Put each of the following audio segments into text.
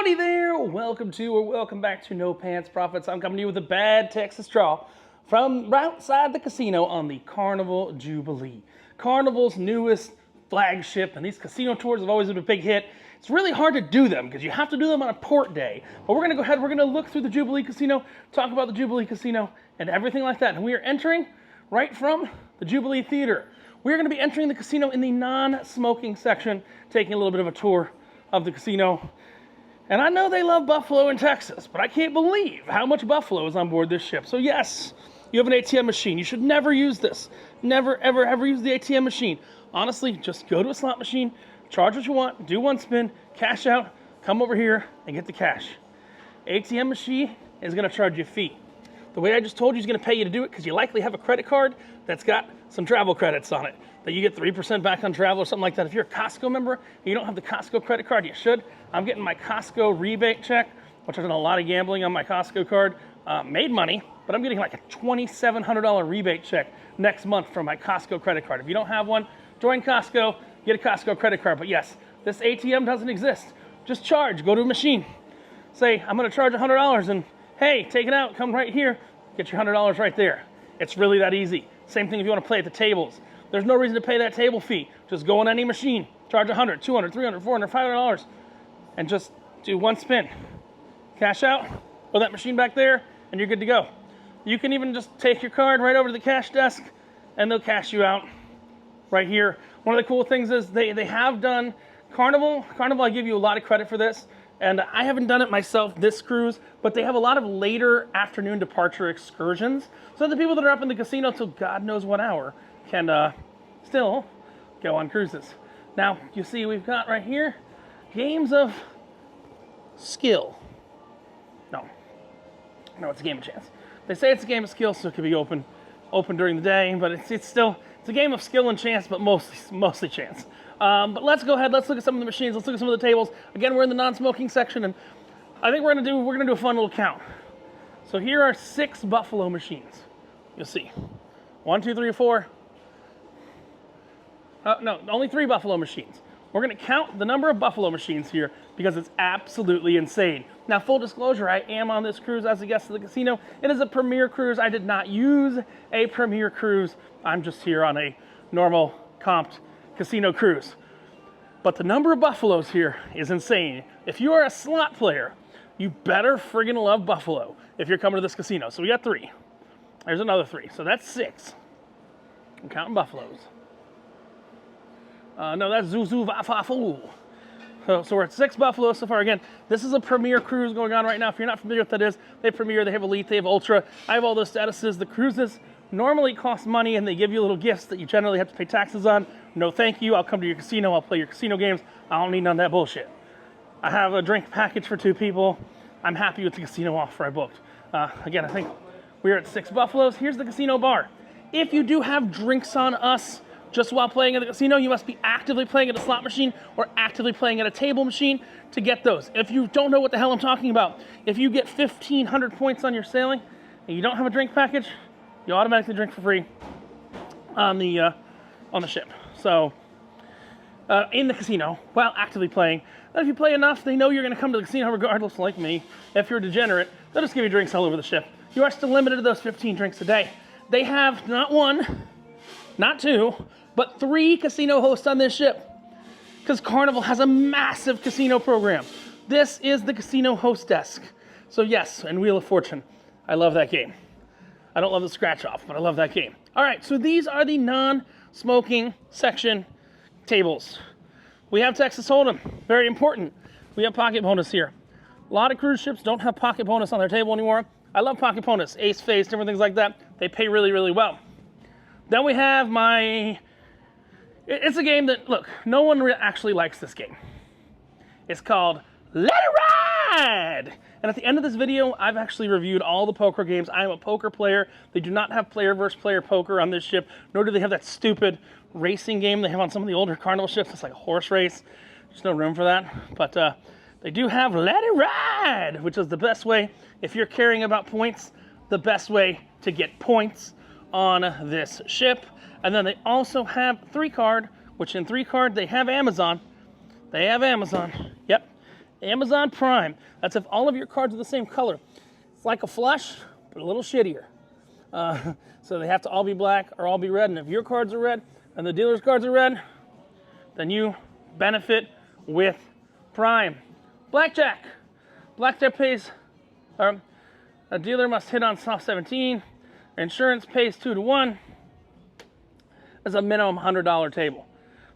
Howdy there! Welcome to or welcome back to No Pants Profits. I'm coming to you with a bad Texas draw from right outside the casino on the Carnival Jubilee. Carnival's newest flagship, and these casino tours have always been a big hit. It's really hard to do them because you have to do them on a port day. But we're going to go ahead, we're going to look through the Jubilee Casino, talk about the Jubilee Casino, and everything like that. And we are entering right from the Jubilee Theater. We're going to be entering the casino in the non-smoking section, taking a little bit of a tour of the casino. And I know they love buffalo in Texas, but I can't believe how much buffalo is on board this ship. So yes, you have an ATM machine. You should never use this. Never, ever, ever use the ATM machine. Honestly, just go to a slot machine, charge what you want, do one spin, cash out, come over here and get the cash. ATM machine is going to charge you a fee. The way I just told you is going to pay you to do it because you likely have a credit card that's got some travel credits on it that you get 3% back on travel or something like that. If you're a Costco member and you don't have the Costco credit card, you should. I'm getting my Costco rebate check, which I've done a lot of gambling on my Costco card. Made money, but I'm getting like a $2,700 rebate check next month from my Costco credit card. If you don't have one, join Costco, get a Costco credit card. But yes, this ATM doesn't exist. Just charge, go to a machine. Say, I'm gonna charge $100 and hey, take it out, come right here, get your $100 right there. It's really that easy. Same thing if you wanna play at the tables. There's no reason to pay that table fee. Just go on any machine, charge $100, $200, $300, $400, $500, and just do one spin. Cash out, put that machine back there, and you're good to go. You can even just take your card right over to the cash desk, and they'll cash you out right here. One of the cool things is they have done Carnival. Carnival, I give you a lot of credit for this. And I haven't done it myself this cruise, but they have a lot of later afternoon departure excursions. So the people that are up in the casino till God knows what hour can still go on cruises. Now, you see we've got right here, games of skill. No, it's a game of chance. They say it's a game of skill, so it could be open during the day, but it's still a game of skill and chance, but mostly chance. But let's go ahead, let's look at some of the machines, let's look at some of the tables. Again, we're in the non-smoking section, and I think we're gonna do a fun little count. So here are 6 buffalo machines. You'll see. 1, 2, 3, 4. No, only 3 buffalo machines. We're gonna count the number of buffalo machines here because it's absolutely insane. Now, full disclosure, I am on this cruise as a guest of the casino. It is a premier cruise. I did not use a premier cruise. I'm just here on a normal comped casino cruise. But the number of buffaloes here is insane. If you are a slot player, you better friggin' love buffalo if you're coming to this casino. So we got 3. There's another 3. So that's 6. I'm counting buffaloes. No, that's Zuzu Vafafu. So we're at 6 buffaloes so far. Again, this is a premier cruise going on right now. If you're not familiar with what that is, they premier, they have elite, they have ultra. I have all those statuses. The cruises normally cost money and they give you little gifts that you generally have to pay taxes on. No thank you, I'll come to your casino, I'll play your casino games. I don't need none of that bullshit. I have a drink package for 2 people. I'm happy with the casino offer I booked. Again, I think we're at 6 buffaloes. Here's the casino bar. If you do have drinks on us just while playing at the casino, you must be actively playing at a slot machine or actively playing at a table machine to get those. If you don't know what the hell I'm talking about, if you get 1,500 points on your sailing and you don't have a drink package, you automatically drink for free on the ship. So in the casino while actively playing. And if you play enough, they know you're going to come to the casino regardless. Like me, if you're a degenerate, they'll just give you drinks all over the ship. You are still limited to those 15 drinks a day. They have not 1, not 2, but 3 casino hosts on this ship because Carnival has a massive casino program. This is the casino host desk. So yes, and Wheel of Fortune. I love that game. I don't love the scratch off, but I love that game. All right, so these are the non-smoking section tables. We have Texas Hold'em, very important. We have pocket bonus here. A lot of cruise ships don't have pocket bonus on their table anymore. I love pocket bonus, ace face, different things like that. They pay really, really well. Then we have it's a game that, look, no one actually likes this game. It's called Let It Ride! And at the end of this video, I've actually reviewed all the poker games. I am a poker player. They do not have player versus player poker on this ship, nor do they have that stupid racing game they have on some of the older Carnival ships. It's like a horse race. There's no room for that. But they do have Let It Ride, which is the best way, if you're caring about points, the best way to get points on this ship. And then they also have 3-card, which in 3-card they have Amazon. Yep. Amazon Prime. That's if all of your cards are the same color. It's like a flush, but a little shittier. So they have to all be black or all be red. And if your cards are red and the dealer's cards are red, then you benefit with Prime. Blackjack. Blackjack pays, a dealer must hit on soft 17. Insurance pays 2 to 1. That's a minimum $100 table.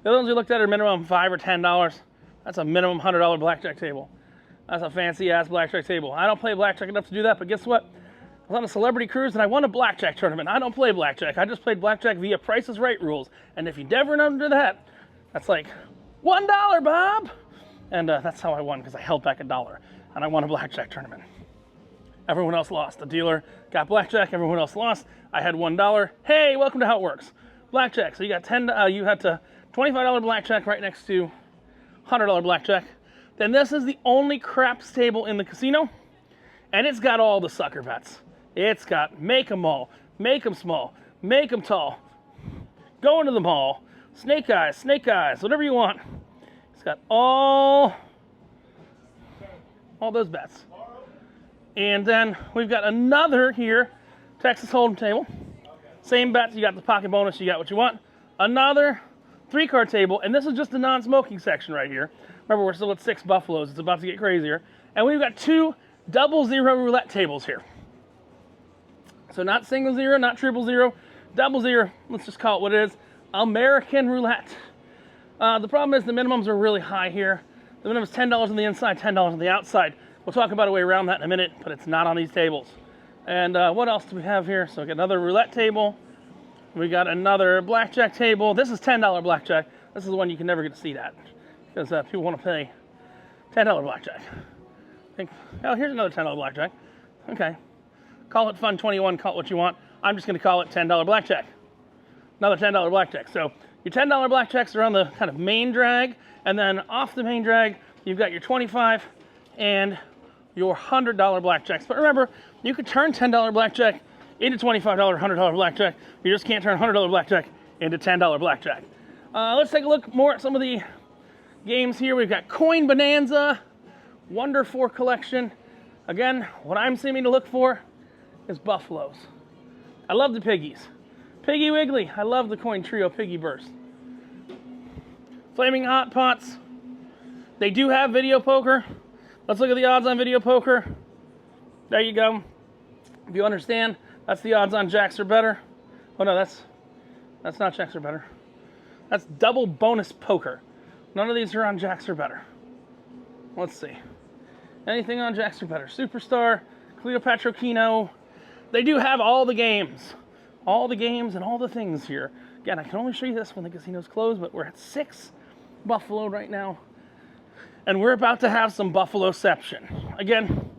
The other ones we looked at are minimum $5 or $10. That's a minimum $100 blackjack table. That's a fancy ass blackjack table. I don't play blackjack enough to do that, but guess what? I was on a celebrity cruise and I won a blackjack tournament. I don't play blackjack. I just played blackjack via Price is Right rules. And if you never under that, that's like $1, Bob. And that's how I won, because I held back $1 and I won a blackjack tournament. Everyone else lost. The dealer got blackjack. Everyone else lost. I had $1. Hey, welcome to how it works. Blackjack. So you got you had to $25 blackjack right next to $100 blackjack. Then this is the only craps table in the casino, and it's got all the sucker bets. It's got make 'em all, make 'em small, make 'em tall, go into the mall, snake eyes, whatever you want. It's got all those bets. And then we've got another here, Texas Hold'em table. Same bets, you got the pocket bonus, you got what you want. Another 3-card table, and this is just the non-smoking section right here. Remember, we're still at 6 buffaloes. It's about to get crazier. And we've got 2 double-zero roulette tables here. So not single zero, not triple zero, double zero. Let's just call it what it is. American roulette. The problem is the minimums are really high here. The minimum is $10 on the inside, $10 on the outside. We'll talk about a way around that in a minute, but it's not on these tables. And what else do we have here? So we got another roulette table. We got another blackjack table. This is $10 blackjack. This is the one you can never get a seat at, because people want to pay $10 blackjack. Oh, here's another $10 blackjack. Okay. Call it Fun 21, call it what you want. I'm just going to call it $10 blackjack. Another $10 blackjack. So your $10 blackjacks are on the kind of main drag, and then off the main drag, you've got your 25 and your $100 blackjacks. But remember, you could turn $10 blackjack into $25, $100 blackjack. You just can't turn $100 blackjack into $10 blackjack. Let's take a look more at some of the games here. We've got Coin Bonanza, Wonder 4 collection. Again, what I'm seeming to look for is buffaloes. I love the piggies. Piggy Wiggly. I love the coin trio Piggy Burst. Flaming Hot Pots. They do have video poker. Let's look at the odds on video poker. There you go. If you understand, that's the odds on jacks or better. Oh no, that's not jacks or better. That's double bonus poker. None of these are on jacks or better. Let's see. Anything on jacks or better? Superstar, Cleopatra Keno. They do have all the games and all the things here. Again, I can only show you this when the casino's closed, but we're at 6 buffalo right now. And we're about to have some buffaloception. Again,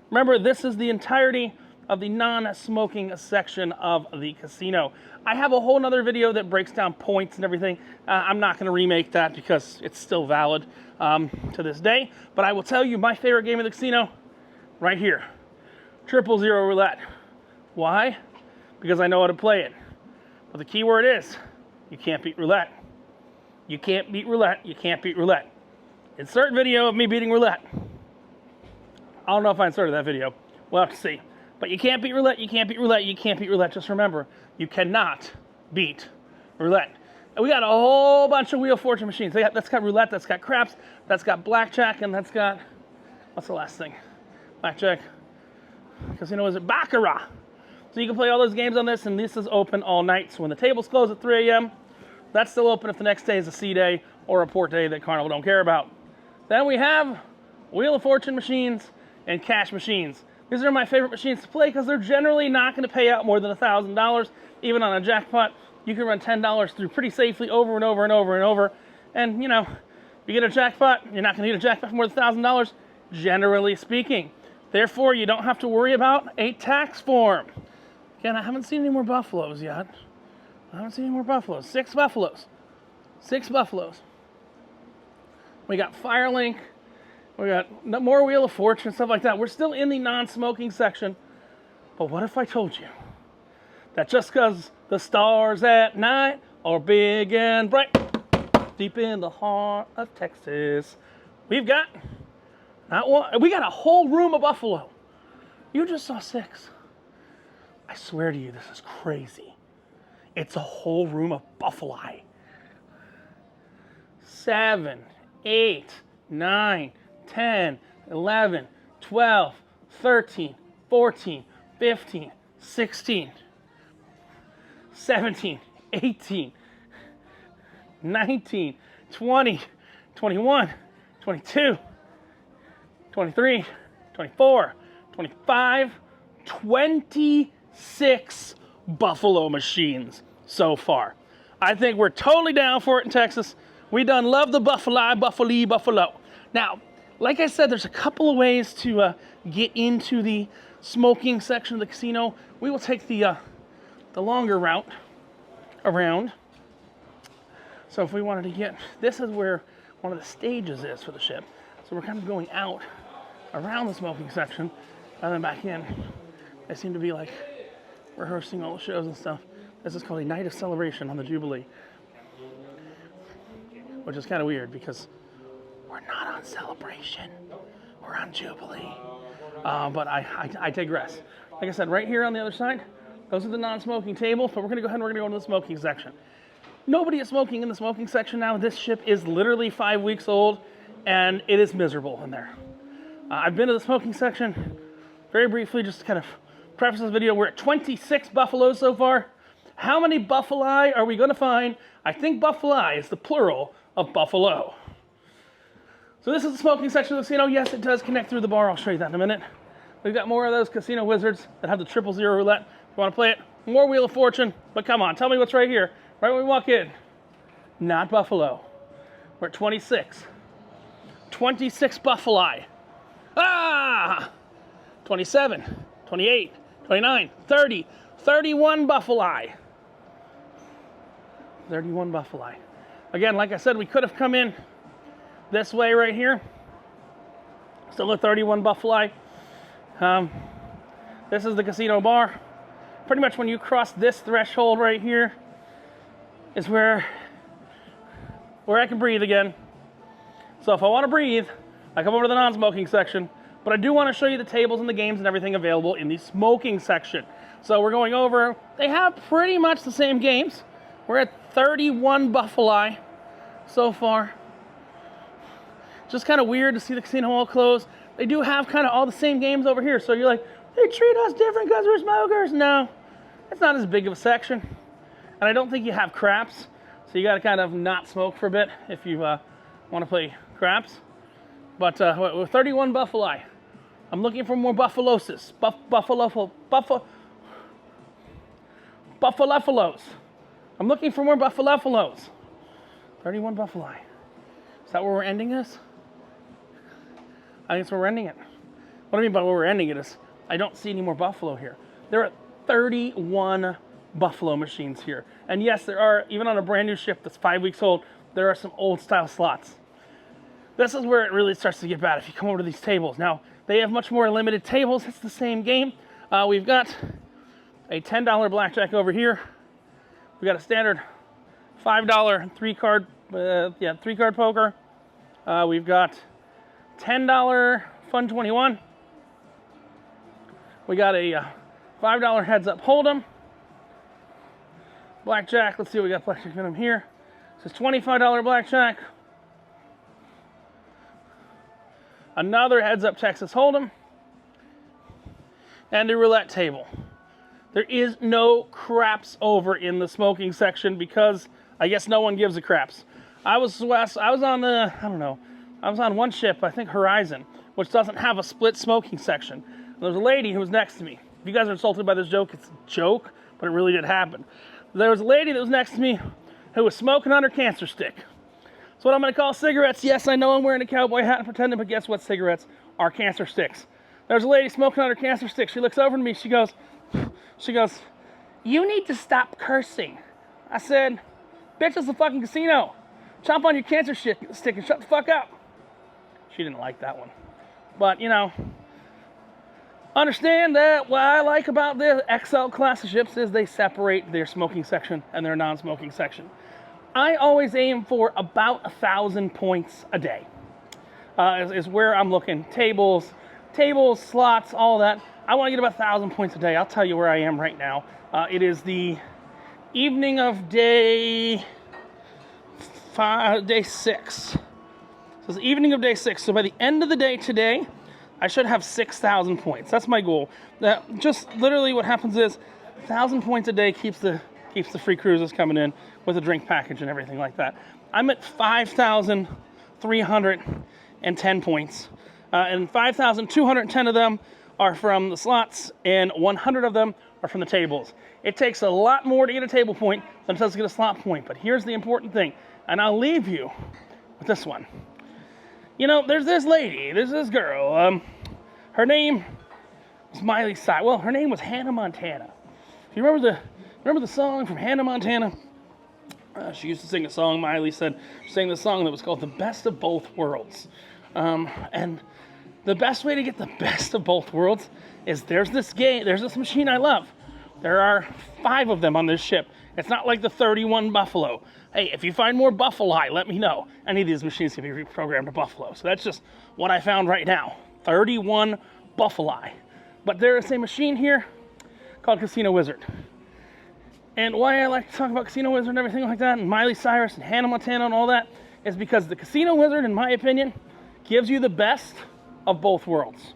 remember, this is the entirety of the non-smoking section of the casino. I have a whole nother video that breaks down points and everything. I'm not going to remake that because it's still valid to this day. But I will tell you my favorite game of the casino, right here. 000 roulette. Why? Because I know how to play it. But the key word is, you can't beat roulette. You can't beat roulette. You can't beat roulette. Insert video of me beating roulette. I don't know if I inserted that video. We'll have to see. But you can't beat roulette. You can't beat roulette. You can't beat roulette. Just remember, you cannot beat roulette. And we got a whole bunch of Wheel of Fortune machines. That's got roulette. That's got craps. That's got blackjack. And that's got, what's the last thing? Blackjack. Casino, is it Baccarat? So you can play all those games on this, and this is open all night. So when the tables close at 3 a.m., that's still open if the next day is a C day or a port day that Carnival don't care about. Then we have Wheel of Fortune machines and cash machines. These are my favorite machines to play because they're generally not going to pay out more than $1,000. Even on a jackpot, you can run $10 through pretty safely over and over and over and over. And, you know, you get a jackpot, you're not going to get a jackpot for more than $1,000, generally speaking. Therefore, you don't have to worry about a tax form. Again, I haven't seen any more buffaloes yet. I haven't seen any more buffaloes. 6 buffaloes. 6 buffaloes. We got Firelink. We got more Wheel of Fortune, stuff like that. We're still in the non-smoking section. But what if I told you that just because the stars at night are big and bright, deep in the heart of Texas, we've got Not one. We got a whole room of buffalo. You just saw 6. I swear to you, this is crazy. It's a whole room of buffalo. 7, 8, 9, 10, 11, 12, 13, 14, 15, 16, 17, 18, 19, 20, 21, 22, 23, 24, 25, 26 buffalo machines so far. I think we're totally down for it in Texas. We done love the buffalo. Now, like I said, there's a couple of ways to get into the smoking section of the casino. We will take the longer route around. So if we wanted to get, this is where one of the stages is for the ship. So we're kind of going out around the smoking section and then back in. They seem to be like rehearsing all the shows and stuff. This is called a night of celebration on the Jubilee, which is kind of weird because we're not on celebration. We're on Jubilee. But I digress. Like I said, right here on the other side, those are the non-smoking tables, but we're going to go ahead and we're going to go into the smoking section. Nobody is smoking in the smoking section now. This ship is literally 5 weeks old, and it is miserable in there. I've been to the smoking section very briefly, just to kind of preface this video. We're at 26 buffaloes so far. How many buffalo are we going to find? I think buffalo is the plural of buffalo. So this is the smoking section of the casino. Yes, it does connect through the bar. I'll show you that in a minute. We've got more of those casino wizards that have the 000 roulette. If you want to play it, more Wheel of Fortune. But come on, tell me what's right here. Right when we walk in. Not buffalo. We're at 26. 26 buffalo. Ah! 27, 28, 29, 30, 31 buffalo. 31 buffalo. Again, like I said, we could have come in this way right here. Still at 31 buffalo. This is the casino bar. Pretty much when you cross this threshold right here is where I can breathe again. So if I want to breathe, I come over to the non-smoking section. But I do want to show you the tables and the games and everything available in the smoking section. So we're going over. They have pretty much the same games. We're at 31 buffalo so far. Just kind of weird to see the casino all closed. They do have kind of all the same games over here. So you're like, they treat us different because we're smokers. No, it's not as big of a section. And I don't think you have craps. So you got to kind of not smoke for a bit if you want to play craps. But with 31 buffalo, I'm looking for more buffalosis. Buffaloes. I'm looking for more buffaloes. 31 buffalo. Is that where we're ending this? I think it's where we're ending it. What I mean by where we're ending it is I don't see any more buffalo here. There are 31 buffalo machines here. And yes, there are, even on a brand new ship that's 5 weeks old, there are some old style slots. This is where it really starts to get bad if you come over to these tables. Now, they have much more limited tables. It's the same game. We've got a $10 blackjack over here. We got a standard $5 three-card poker. We've got $10 Fun 21. We got a $5 heads-up hold'em. Blackjack. Let's see what we got blackjack in them here. This is $25 blackjack. Another heads-up Texas Hold'em, and a roulette table. There is no craps over in the smoking section because I guess no one gives a craps. I was on one ship, I think Horizon, which doesn't have a split smoking section. And there's a lady who was next to me. If you guys are insulted by this joke, it's a joke, but it really did happen. There was a lady that was next to me who was smoking on her cancer stick. That's what I'm going to call cigarettes. Yes, I know I'm wearing a cowboy hat and pretending, but guess what? Cigarettes are cancer sticks. There's a lady smoking on her cancer stick. She looks over to me. She goes, you need to stop cursing. I said, bitch, it's the fucking casino. Chomp on your cancer stick and shut the fuck up. She didn't like that one. But, you know, understand that what I like about the XL class of ships is they separate their smoking section and their non-smoking section. I always aim for about 1,000 points a day. is where I'm looking. Tables, slots, all that. I want to get about 1,000 points a day. I'll tell you where I am right now. It is the evening of day 6. So it's the evening of day 6. So by the end of the day today, I should have 6,000 points. That's my goal. Just literally what happens is 1,000 points a day keeps the free cruises coming in with a drink package and everything like that. I'm at 5,310 points, and 5,210 of them are from the slots, and 100 of them are from the tables. It takes a lot more to get a table point than it does to get a slot point, but here's the important thing, and I'll leave you with this one. You know, there's this lady, there's this girl, her name was Miley Cyrus. Well, her name was Hannah Montana. Do you remember the song from Hannah Montana? She used to sing a song, Miley said, she sang this song that was called The Best of Both Worlds. And the best way to get the best of both worlds is there's this machine I love. There are 5 of them on this ship. It's not like the 31 Buffalo. Hey, if you find more Buffalo, let me know. Any of these machines can be reprogrammed to Buffalo. So that's just what I found right now. 31 Buffalo. But there is a machine here called Casino Wizard. And why I like to talk about Casino Wizard and everything like that, and Miley Cyrus and Hannah Montana and all that, is because the Casino Wizard, in my opinion, gives you the best of both worlds.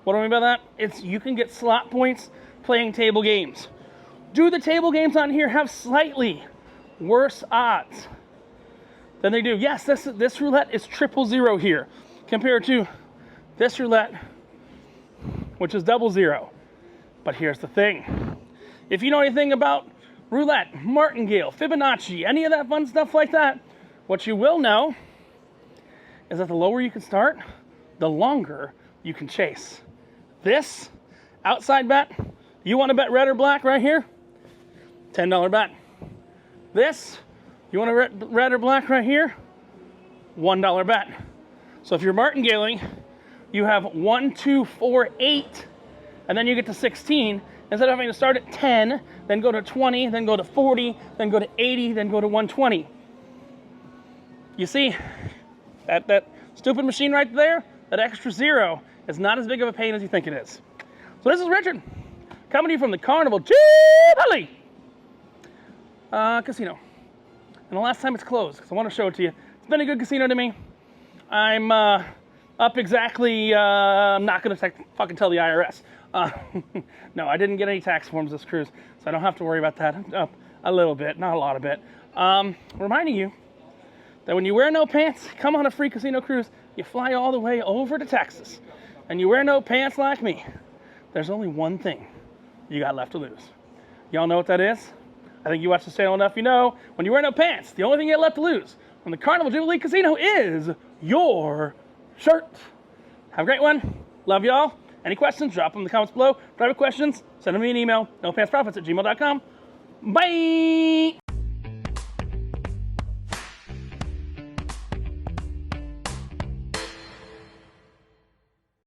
What do I mean by that? It's you can get slot points playing table games. Do the table games on here have slightly worse odds than they do? Yes, this roulette is 000 here compared to this roulette, which is 00. But here's the thing. If you know anything about roulette, martingale, Fibonacci, any of that fun stuff like that, what you will know is that the lower you can start, the longer you can chase. This outside bet, you want to bet red or black right here? $10 bet. This, you want to bet red or black right here? $1 bet. So if you're martingaling, you have 1, 2, 4, 8, and then you get to 16. Instead of having to start at 10, then go to 20, then go to 40, then go to 80, then go to 120. You see, that stupid machine right there, that extra 0, is not as big of a pain as you think it is. So this is Richard, coming to you from the Carnival Jubilee Casino. And the last time it's closed, because I want to show it to you. It's been a good casino to me. I'm up exactly, I'm not going to fucking tell the IRS. No, I didn't get any tax forms this cruise, so I don't have to worry about that. I'm up a little bit, not a lot of it. Reminding you that when you wear no pants, come on a free casino cruise, you fly all the way over to Texas, and you wear no pants like me, there's only one thing you got left to lose. Y'all know what that is? I think you watch the channel enough, you know. When you wear no pants, the only thing you got left to lose from the Carnival Jubilee Casino is your shirt. Have a great one. Love y'all. Any questions, drop them in the comments below. Private questions, send me an email, nopantsprophetss@gmail.com. Bye!